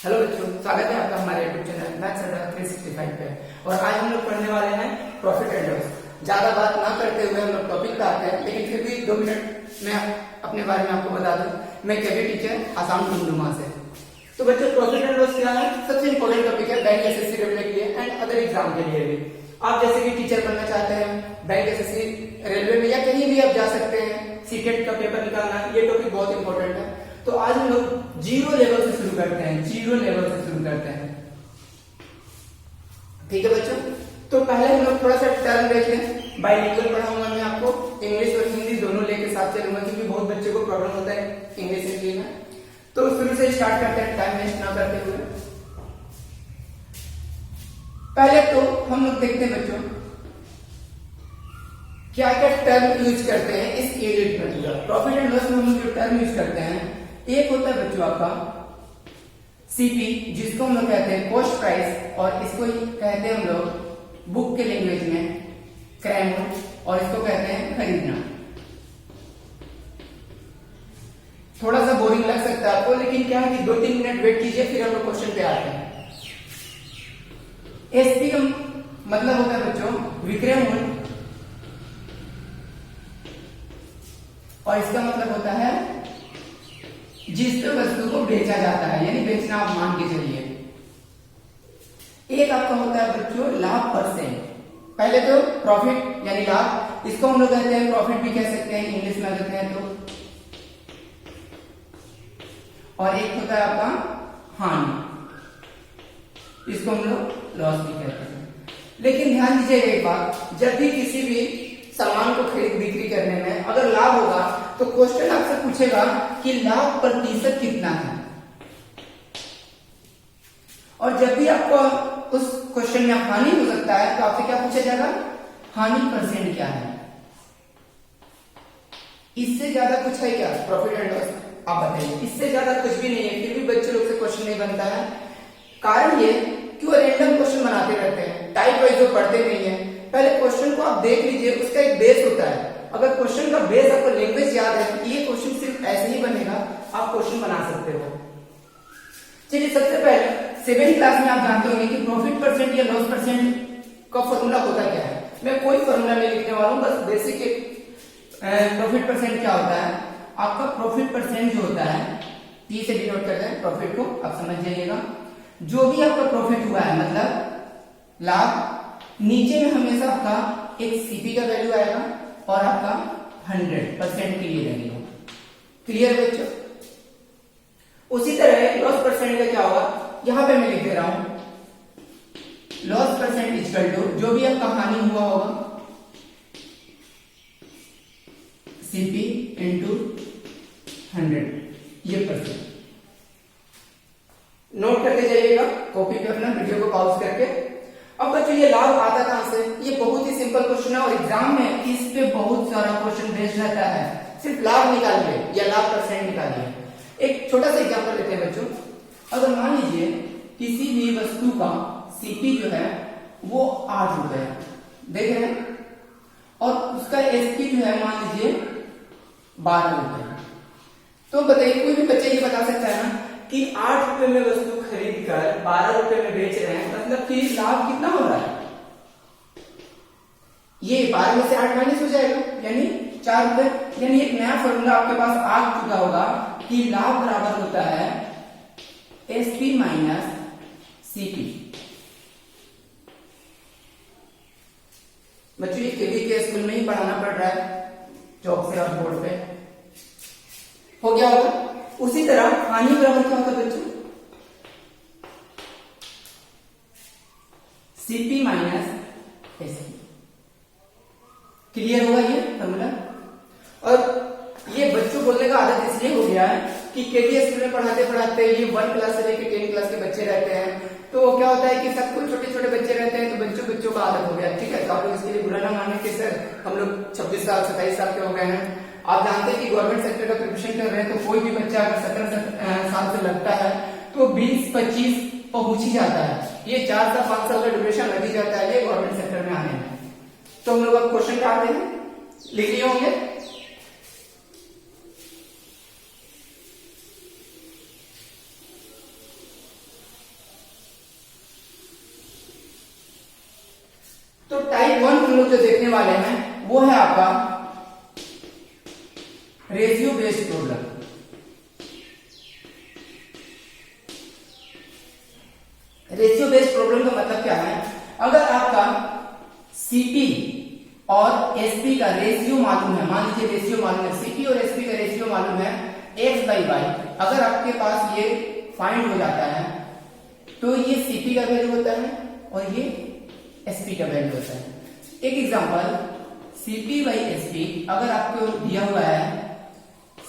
Hello बच्चों, स्वागत है आपका हमारे यूट्यूब चैनल मैथ्स अड्डा 365 पे। और आज हम लोग पढ़ने वाले हैं प्रॉफिट एंड लॉस। ज्यादा बात ना करते हुए हम लोग टॉपिक पे आते हैं, लेकिन फिर भी 2 मिनट में अपने बारे में आपको बता दूं। मैं केवी टीचर आसाम डुमडुमा से। तो बच्चों, प्रॉफिट एंड लॉस क्या है? सबसे इंपॉर्टेंट टॉपिक है बैंक एसएससी रेलवे के लिए एंड अदर एग्जाम के लिए भी। आप जैसे कि टीचर बनना चाहते हैं, बैंक एसएससी रेलवे में या कहीं भी आप जा सकते हैं, सीटेट का पेपर निकालना, ये टॉपिक बहुत इंपॉर्टेंट है। तो आज हम लोग जीरो लेवल से शुरू करते हैं, जीरो लेवल से शुरू करते हैं। ठीक है बच्चों, तो पहले हम लोग थोड़ा सा टर्म देख लें। बाइलिंगुअल पढ़ाऊंगा मैं आपको, इंग्लिश और हिंदी दोनों लेके साथ चलूंगा, क्योंकि बहुत बच्चे को प्रॉब्लम होता है इंग्लिश हिंदी में। तो शुरू से स्टार्ट करते हैं, टाइम वेस्ट ना करते हुए। पहले तो हम लोग देखते हैं बच्चों क्या क्या टर्म यूज करते हैं इस यूनिट में। प्रॉफिट एंड लॉस में हम लोग जो टर्म यूज करते हैं, एक होता है बच्चों आपका सीपी, जिसको हम लोग कहते हैं कॉस्ट प्राइस, और इसको कहते हैं हम लोग बुक के लैंग्वेज में क्रैम, और इसको कहते हैं खरीदना। थोड़ा सा बोरिंग लग सकता है आपको, लेकिन क्या है कि 2-3 मिनट वेट कीजिए, फिर हम लोग क्वेश्चन पे आते हैं। एसपी का मतलब होता है बच्चों विक्रय मूल्य, और इसका मतलब होता है जिस पे वस्तु को बेचा जाता है, यानी बेचना आप मान के चलिए। एक आपका होता है बच्चों लाभ परसेंट। पहले तो प्रॉफिट यानी लाभ, इसको हम लोग कहते हैं प्रॉफिट भी कह सकते हैं इंग्लिश में कहते हैं तो। और एक होता है आपका हानि, इसको हम लोग लॉस भी कहते हैं। लेकिन ध्यान दीजिएगा एक बात, जब भी किसी भी सामान को खरीद बिक्री करने में अगर लाभ होगा तो क्वेश्चन आपसे पूछेगा कि लाभ प्रतिशत कितना है। और जब भी आपको उस क्वेश्चन में हानि हो सकता है तो आपसे क्या पूछा जाएगा, हानि परसेंट क्या है। इससे ज्यादा कुछ है क्या प्रॉफिट एंड लॉस? आप बताइए, इससे ज्यादा कुछ भी नहीं है, फिर भी बच्चे लोग से क्वेश्चन नहीं बनता है। कारण ये क्यों रैंडम क्वेश्चन बनाते रहते हैं, टाइप वाइज जो पढ़ते नहीं है। पहले क्वेश्चन को आप देख लीजिए, उसका एक बेस होता है। अगर क्वेश्चन का बेस आपको लैंग्वेज याद है तो ये क्वेश्चन सिर्फ ऐसे ही बनेगा, आप क्वेश्चन बना सकते हो। चलिए, सबसे पहले 7th क्लास में आप जानते होंगे कि प्रॉफिट परसेंट या लॉस परसेंट का फॉर्मूला होता क्या है। मैं कोई फॉर्मूला नहीं लिखने वाला हूं, बस बेसिक प्रॉफिट परसेंट क्या होता है। आपका प्रॉफिट परसेंट जो होता है, टी से डिनोट करते हैं प्रॉफिट को, आप समझ जाइएगा। जो भी आपका प्रॉफिट हुआ है मतलब लाभ, नीचे में हमेशा आपका एक सीपी का वैल्यू आएगा और आपका 100% के लिए लगेगा। क्लियर बच्चों? उसी तरह लॉस परसेंट का क्या होगा, यहां पे मैं लिख दे रहा हूं, लॉस परसेंट इक्वल टू जो भी आपका हानि हुआ होगा सीपी इंटू 100, ये परसेंट। नोट करते जाइएगा कॉपी पे अपना, वीडियो को पॉज करके। अब बच्चों, ये लाभ आता कहां से? ये बहुत ही सिंपल क्वेश्चन है और एग्जाम में इस पे बहुत सारा क्वेश्चन बेस्ड रहता है। सिर्फ लाभ निकालिए या लाभ परसेंट निकालिए। एक छोटा सा एग्जांपल लेते हैं बच्चों। अगर मान लीजिए किसी भी वस्तु का सीपी जो है वो 8 रुपए है, देख रहे हैं, और उसका एसपी जो है मान लीजिए 12 रुपए। तो बताइए, कोई भी बच्चा ये बता सकता है ना कि 8 रुपए में वस्तु खरीद कर 12 रुपए में बेच रहे हैं, मतलब कि लाभ कितना हो रहा है? ये 12 में से 8 माइनस हो जाएगा, यानी 4 रुपए। यानी एक नया फॉर्मूला आपके पास आ चुका होगा कि लाभ बराबर होता है एसपी माइनस सीपी। बच्चों, ये केवी के स्कूल में ही पढ़ाना पड़ रहा है, चौक से और बोर्ड पे हो गया होगा। उसी तरह हानि बराबर क्या होता है बच्चों, सीपी माइनस एसपी। क्लियर होगा ये फॉर्मूला? और ये बच्चों बोलने का आदत इसलिए हो गया है कि केवी स्कूल में पढ़ाते पढ़ाते ये 1 क्लास से लेकर 10 क्लास के बच्चे रहते हैं, तो क्या होता है कि सब कुछ छोटे छोटे बच्चे रहते हैं, तो बच्चों का आदत हो गया। ठीक है, तो आप लोग इसके लिए बुरा ना माने कि सर हम लोग 26 साल 27 साल के हो गए हैं। आप जानते हैं कि गवर्नमेंट सेक्टर का प्रिपरेशन कर रहे हैं, तो कोई भी बच्चा अगर 17 साल से लगता है तो 20-25 पहुंच ही जाता है। ये 4 से 5 साल का ड्यूरेशन लग ही जाता है ये गवर्नमेंट सेक्टर में आने में। तो हम लोग अब क्वेश्चन पे आते हैं, लिख लिए होंगे। तो टाइप 1 हम लोग जो देखने वाले हैं वो है आपका ratio based problem. Ratio based problem का मतलब क्या है, अगर आपका सीपी और एसपी का रेशियो मालूम है, मान लीजिए रेशियो मालूम है, सीपी और एसपी का रेशियो मालूम है एक्स बाई वाई, अगर आपके पास ये फाइंड हो जाता है तो ये सीपी का वैल्यू होता है और ये एसपी का वैल्यू होता है। एक एग्जांपल, सीपी बाई एसपी अगर आपको दिया हुआ है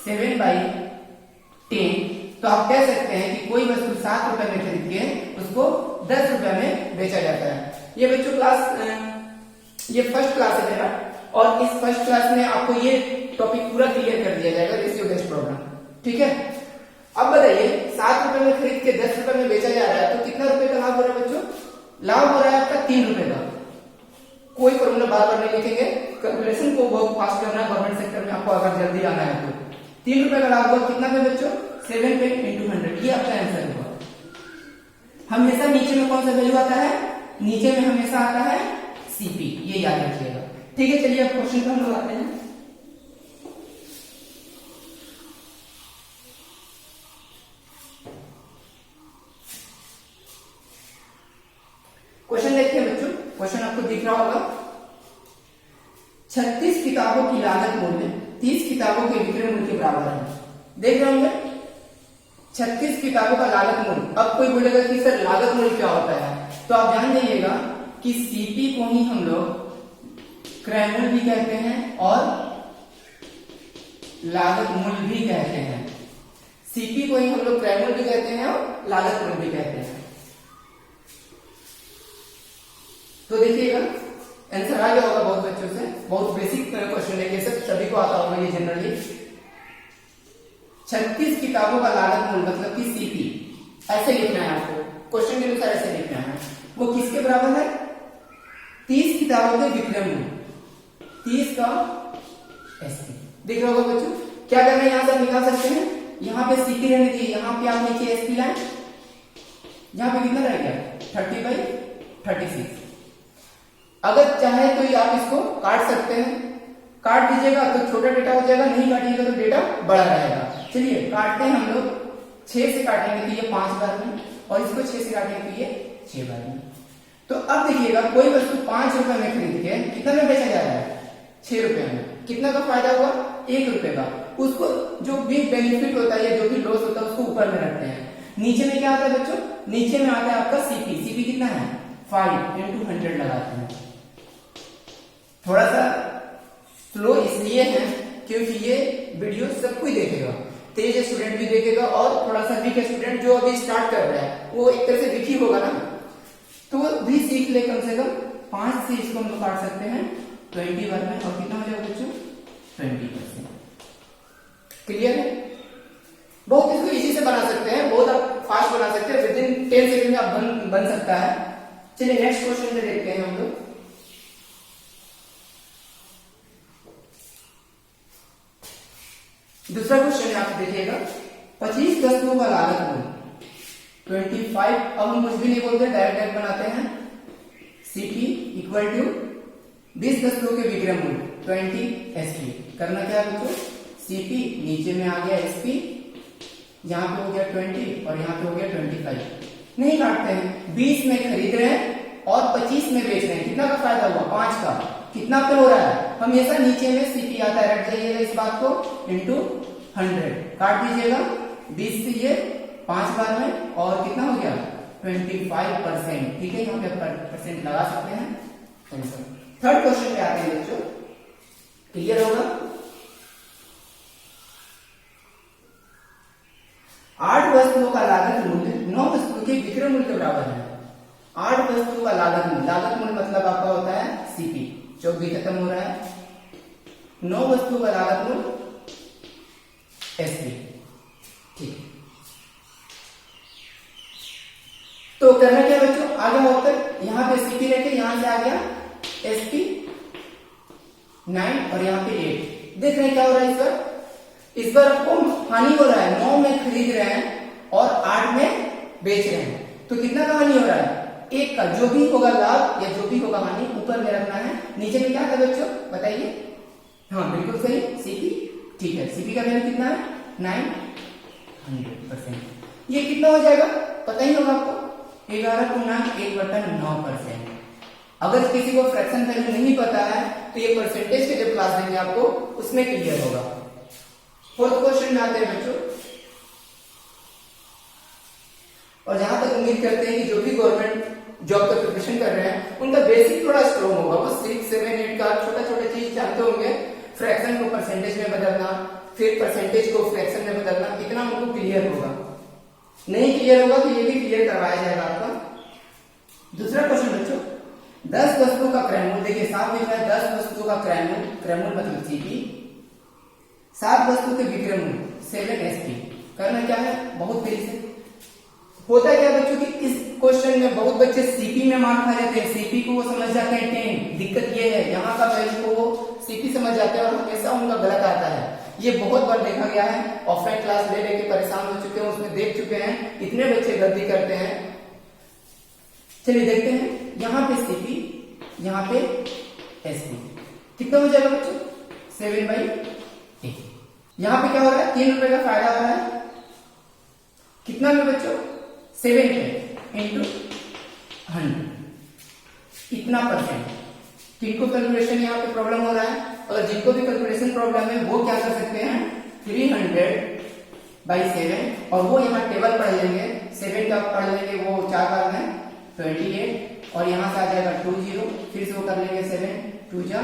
7 बाई 10, तो आप कह सकते हैं कि कोई वस्तु 7 रुपए में खरीद के उसको 10 रुपए में बेचा जाता है। ये बच्चों क्लास, ये फर्स्ट क्लास है मेरा, और इस फर्स्ट क्लास में आपको ये टॉपिक पूरा क्लियर कर दिया जाएगा, रेशियो बेस्ड प्रॉब्लम। ठीक है, अब बताइए 7 रुपए में खरीद के 10 रुपए में बेचा जा रहा है तो कितना रुपए का लाभ हो रहा है बच्चों? लाभ हो रहा है आपका 3 रुपए का। कोई फॉर्मूला बार बार नहीं लिखेंगे, कैलकुलेशन को बहुत फास्ट करना है गवर्नमेंट सेक्टर में, आपको अगर जल्दी आना है तो 3 रुपए का लाभ हुआ कितना पे बच्चों? 7 पे इंटू 100, ये आपका आंसर हुआ। हमेशा नीचे में कौन सा वैल्यू आता है? नीचे में हमेशा आता है सीपी, ये याद रखिएगा। ठीक है, चलिए अब क्वेश्चन पर हम लोग आते हैं। क्वेश्चन देखते हैं बच्चों, क्वेश्चन आपको दिख रहा होगा। 36 किताबों की लागत मूल्य 30 किताबों के विक्रय मूल्य के बराबर है। देख रहे होंगे 36 किताबों का लागत मूल्य। अब कोई बोलेगा कि सर लागत मूल्य क्या होता है, तो आप जान जाइएगा कि सीपी को ही हम लोग क्रय मूल्य भी कहते हैं और लागत मूल्य भी कहते हैं। सीपी को ही हम लोग क्रय मूल्य भी कहते हैं और लागत मूल्य भी कहते हैं। तो देखिएगा आंसर आ गया होगा बहुत बच्चों से, बहुत बेसिक क्वेश्चन है ये सब, सभी को आता होगा ये जनरली। 36 किताबों का लागत मूल्य मतलब कि सीपी ऐसे लिखना है आपको, क्वेश्चन के अनुसार ऐसे लिखना है। वो किसके बराबर है? 30 किताबों के विक्रय मूल्य, 30 का एसपी। दिख रहा होगा बच्चों, क्या करना है यहां से निकाल सकते हैं, यहां पे सीपी रहने दीजिए, यहां पे आप नीचे एसपी लाए, यहां पे कितना रह गया? 30 बाई 36। अगर चाहे तो आप इसको काट सकते हैं, काट दीजिएगा तो छोटा डेटा हो जाएगा, नहीं काटिएगा तो डेटा बड़ा रहेगा। चलिए काटते हैं हम लोग, 6 से काटेंगे तो ये 5 बार में, और इसको 6 से काटेंगे तो ये 6 बार में। तो अब देखिएगा कोई वस्तु 5 रुपए में खरीद के कितना में बेचा जा रहा है? 6 रुपए में। कितना का फायदा हुआ? 1 रुपए का। उसको जो भी बेनिफिट होता है या जो भी लॉस होता है उसको ऊपर में रखते हैं। नीचे में क्या आता है बच्चों? नीचे में आता है आपका सीपी। सीपी कितना है? 5 इंटू 100 लगाते हैं। थोड़ा सा स्लो इसलिए है क्योंकि ये वीडियो सब कोई देखेगा, तेज स्टूडेंट भी देखेगा और थोड़ा सा वीक स्टूडेंट जो अभी स्टार्ट कर रहा है वो एक तरह से वीक ही होगा ना, तो वो भी सीख ले। कम से कम 5 से इसको हम काट सकते हैं 20 बार में, और कितना हो जाएगा बच्चों? 20%। क्लियर है? बहुत इसको इजी से बना सकते हैं, बहुत आप फास्ट बना सकते हैं, विद इन 10 सेकंड में आप बन सकता है। चलिए नेक्स्ट क्वेश्चन में देखते हैं हम लोग। दूसरा क्वेश्चन आप देखिएगा, 25 वस्तुओं का लागत मूल्य 25। अब हम कुछ भी नहीं बोलते, डायरेक्ट बनाते हैं। सीपी इक्वल टू 20 वस्तुओं के विक्रय मूल्य 20 एसपी। करना क्या है बच्चों? सीपी नीचे में आ गया एसपी, यहां पे हो गया 20 और यहां पे हो गया 25। नहीं काटते हैं, 20 में खरीद रहे हैं और 25 में बेच रहे हैं। कितना का फायदा हुआ? 5 का। कितना पे हो रहा है? हमेशा नीचे में सीपी आता है, रख जाइएगा इस बात को, इंटू 100 काट दीजिएगा। 20 से ये 5 बार में, और कितना हो गया? 25%। ठीक है, यहाँ पे परसेंट लगा सकते हैं। थर्ड क्वेश्चन पे आते हैं बच्चों, क्लियर होगा? 8 वस्तुओं का लागत मूल्य 9 वस्तुओं के विक्रय मूल्य के बराबर है। 8 वस्तुओं का लागत मूल्य, लागत मूल्य मतलब आपका होता है सीपी, जो भी खत्म हो रहा है। 9 वस्तुओं का लागत मूल्य एसपी। ठीक, तो करना क्या बच्चों? आगे होकर यहां पे सीपी रखे, यहां से आ गया एसपी 9 और यहां पे 8। देख रहे हैं क्या हो रहा है इस बार? इस बार आपको हानि हो रहा है। 9 में खरीद रहे हैं और 8 में बेच रहे हैं, तो कितना का हानि हो रहा है? एक का जो भी होगा लाभ या जो भी होगा हानि ऊपर में रखना है। नीचे में क्या था बच्चों बताइए? हाँ बिल्कुल सही, सीपी। ठीक है, सीपी का वैल्यू कितना है? 900%। ये कितना हो जाएगा पता ही होगा आपको, 11/1/9%। अगर किसी को फ्रैक्शन वैल्यू नहीं पता है तो ये परसेंटेज के जब क्लास देंगे आपको उसमें क्लियर होगा। फोर्थ क्वेश्चन में आते हैं बच्चों, और जहां तक उम्मीद करते हैं कि जो भी गवर्नमेंट जॉब का प्रिपरेशन कर रहे हैं उनका बेसिक थोड़ा स्ट्रॉन्ग होगा। वो 6, 7, 8 का छोटा छोटा चीज जानते होंगे, फ्रैक्शन को परसेंटेज में बदलना, फिर परसेंटेज को फ्रैक्शन में बदलना, इतना उनको क्लियर होगा। नहीं क्लियर होगा तो ये भी क्लियर करवाया जाएगा आपका। दूसरा क्वेश्चन बच्चों, 10 वस्तुओं का क्रयमूल्य, देखिए साफ लिखा है 10 वस्तुओं का क्रयमूल्य, क्रयमूल्य मतलब सीपी, 7 वस्तु के विक्रय मूल्य 7 एसपी। करना क्या है, बहुत तेजी से होता है क्या बच्चों कि इस क्वेश्चन में बहुत बच्चे सीपी में मार खा जाते हैं, सीपी को वो समझ जाते हैं 10। दिक्कत ये है यहाँ का वैल्यू को वो सीपी समझ जाते हैं और हमेशा उनका गलत आता है। ये बहुत बार देखा गया है, ऑफलाइन क्लास ले लेके परेशान हो चुके हैं, उसमें देख चुके हैं इतने बच्चे गलती करते हैं। चलिए देखते हैं, यहाँ पे सीपी, यहाँ पे एसपी, कितना हो जाएगा बच्चों? 7/8। यहाँ पे क्या हो रहा है, 3 रुपए का फायदा हो रहा है, कितना में बच्चों? 7 पे इंटू 100, इतना परसेंट। किनको कैलकुलेशन यहाँ पे प्रॉब्लम हो रहा है, अगर जिनको भी कैलकुलेशन प्रॉब्लम है वो क्या कर सकते हैं, 300/7, और वो यहाँ टेबल पढ़ लेंगे, 7 का पढ़ लेंगे, वो 4 बार में 28, और यहाँ से आ जाएगा 20, फिर से वो कर लेंगे 7 2 जा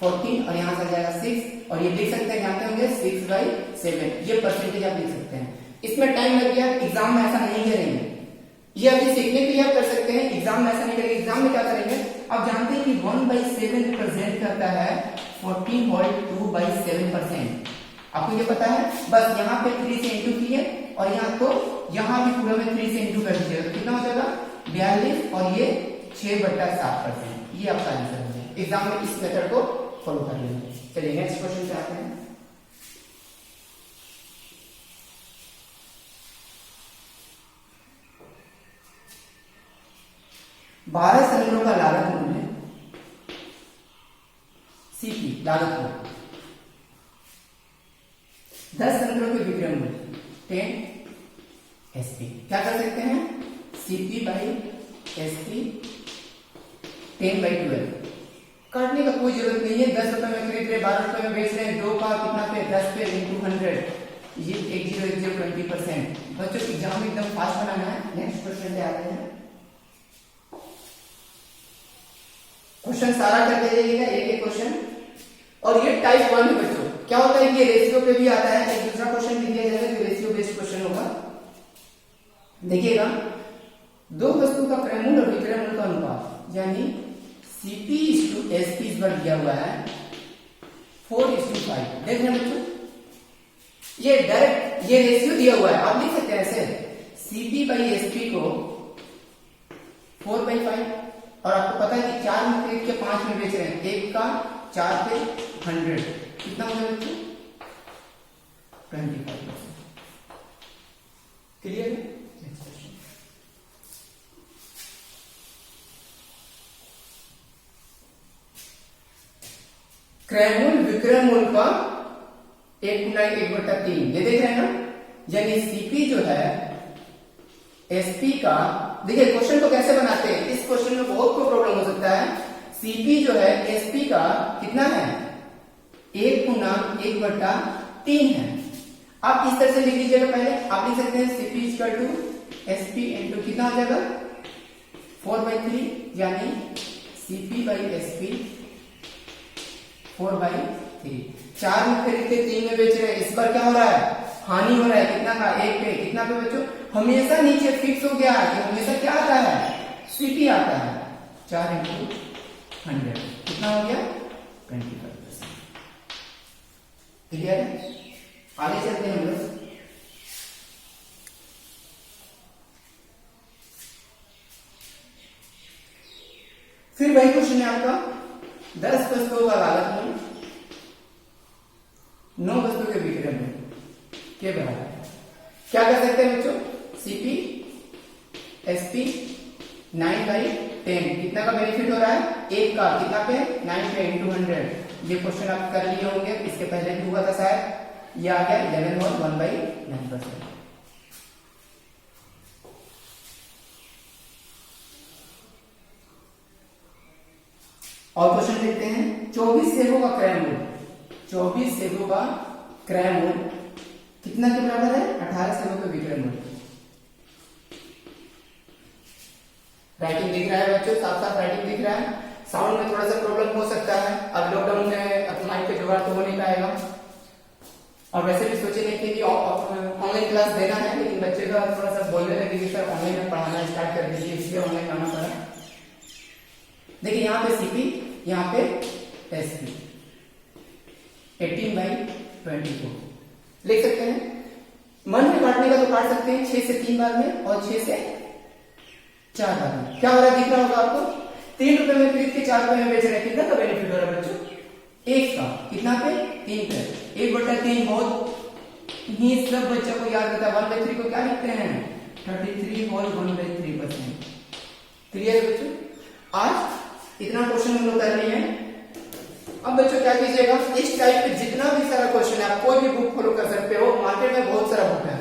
14, और यहाँ से आ जाएगा 6, और ये लिख सकते हैं, जानते होंगे 6/7, ये परसेंटेज आप लिख सकते हैं। इसमें टाइम लग गया, एग्जाम में ऐसा नहीं करेंगे, ये अभी सीखने के लिए आप कर सकते हैं, एग्जाम में ऐसा नहीं करेंगे। एग्जाम में क्या करेंगे, आप जानते हैं कि 1/7 रिप्रेजेंट करता है 14.2/7%। आपको ये पता है, बस यहाँ पे 3 से इंटू किए, और यहाँ तो यहाँ भी पूरा में 3 से इंटू कर दीजिएगा, तो कितना हो जाएगा 42, और ये 6/7%। ये आपका आंसर है। एग्जाम में इस मेथड को फॉलो कर लेंगे। चलिए नेक्स्ट क्वेश्चन पे आते हैं। 12 सिलेंडरों का लागत मूल्य सीपी, लागत मूल्य 10 सिलेंडरों के विक्रय मूल्य 10 एसपी। क्या कर सकते हैं, CP/SP 10/12। काटने का कोई जरूरत नहीं है, 10 रुपए में खरीद रहे, 12 रुपए में बेच रहे हैं, 2 का कितना पे 10 पे इंटू 100, ये 10 20% बच्चों एग्जाम में एकदम फास्ट बनाना है। नेक्स्ट क्वेश्चन पे आते हैं, क्वेश्चन सारा करके जाइएगा, एक एक क्वेश्चन, और ये टाइप 1 है बच्चों। क्या होता है कि ये रेशियो पे भी आता है, एक दूसरा क्वेश्चन भी दिया जाएगा जो रेशियो बेस्ड क्वेश्चन होगा। देखिएगा, 2 वस्तु का क्रयमूल्य और विक्रय मूल्य का अनुपात, यानी CP/SP इस बार दिया हुआ है 4:5। देख रहे हैं बच्चों, ये डायरेक्ट ये रेशियो दिया हुआ है, आप लिख सकते हैं ऐसे CP/SP को 4/5, और आपको पता है कि 4 में खरीद के 5 में बेच रहे हैं, 1 का 4 पे 100, कितना हो जाएगा बच्चों 25%। क्लियर है? नेक्स्ट क्वेश्चन, क्रयमूल्य विक्रय मूल्य का 1/1/3, ये देख रहे हैं ना, यानी सीपी जो है एसपी का, देखिए क्वेश्चन को कैसे बनाते हैं, इस क्वेश्चन में बहुत को प्रॉब्लम हो सकता है। सीपी जो है एसपी का कितना है, 1/1/3 है। आप इस तरह से लिख लीजिएगा, पहले आप लिख सकते हैं CP/SP इंटू कितना हो जाएगा 4/3, यानी CP/SP 4/3। 4 में खरीद के 3 में बेच रहे हैं, इस बार क्या हो रहा है, हानि हो रहा है, कितना का 1 पे, कितना पे बच्चों, हमेशा नीचे फिक्स हो गया कि हमेशा क्या आता है, सीपी आता है। 4 इंटू 100 कितना हो गया 25%। क्लियर है? आगे चलते हैं हम लोग। फिर वही क्वेश्चन है आपका, 10 वस्तुओं का लागत मूल्य 9 वस्तु के विक्रय मूल्य के बराबर। क्या कर सकते हैं बच्चों, CP/SP 9/10 कितना का बेनिफिट हो रहा है? 1 का। कितना पे? 9 पे इंटू 100। ये क्वेश्चन आप कर लिए होंगे, इसके पहले भी हुआ था शायद। ये आ गया 11 और 1/9%। और क्वेश्चन देखते हैं। 24 सेबों का क्रय मूल्य, 24 सेबों का क्रय मूल्य कितना के बराबर है? 18 सेबों का विक्रय मूल्य। राइटिंग दिख रहा है बच्चों? साफ साफ राइटिंग दिख रहा है। साउंड में थोड़ा सा प्रॉब्लम हो सकता है, अब लॉकडाउन में माइक पे जुगाड़ तो हो नहीं पाएगा। और वैसे भी सोचे नहीं थे कि ऑनलाइन क्लास देना है, लेकिन बच्चे का थोड़ा सा बोलने लगे कि सर ऑनलाइन में पढ़ाना स्टार्ट कर दीजिए, इसलिए ऑनलाइन आना पड़ा। देखिए यहाँ पे सीपी, यहाँ पे एसपी। 18/24 लिख सकते हैं। मन में काटने का तो काट सकते हैं 6 से 3 बार में और 6 से 4 बार में। क्या हो रहा है दिख रहा होगा आपको? 3 रुपए में खरीद के 4 रुपए में बेच रहे हैं। कितना का बेनिफिट हो रहा है बच्चों? 1 का। कितना पे? 3 पे। 1/3 बहुत ही सब बच्चों को याद रहता है। 1/3 को क्या लिखते हैं? 33 और 1/3%। क्लियर है बच्चों? आज इतना क्वेश्चन हम लोग कर लिए हैं। अब बच्चों क्या कीजिएगा, इस टाइप के जितना भी सारा क्वेश्चन है आप कोई भी बुक फॉलो कर सकते हो, मार्केट में बहुत सारा बुक है।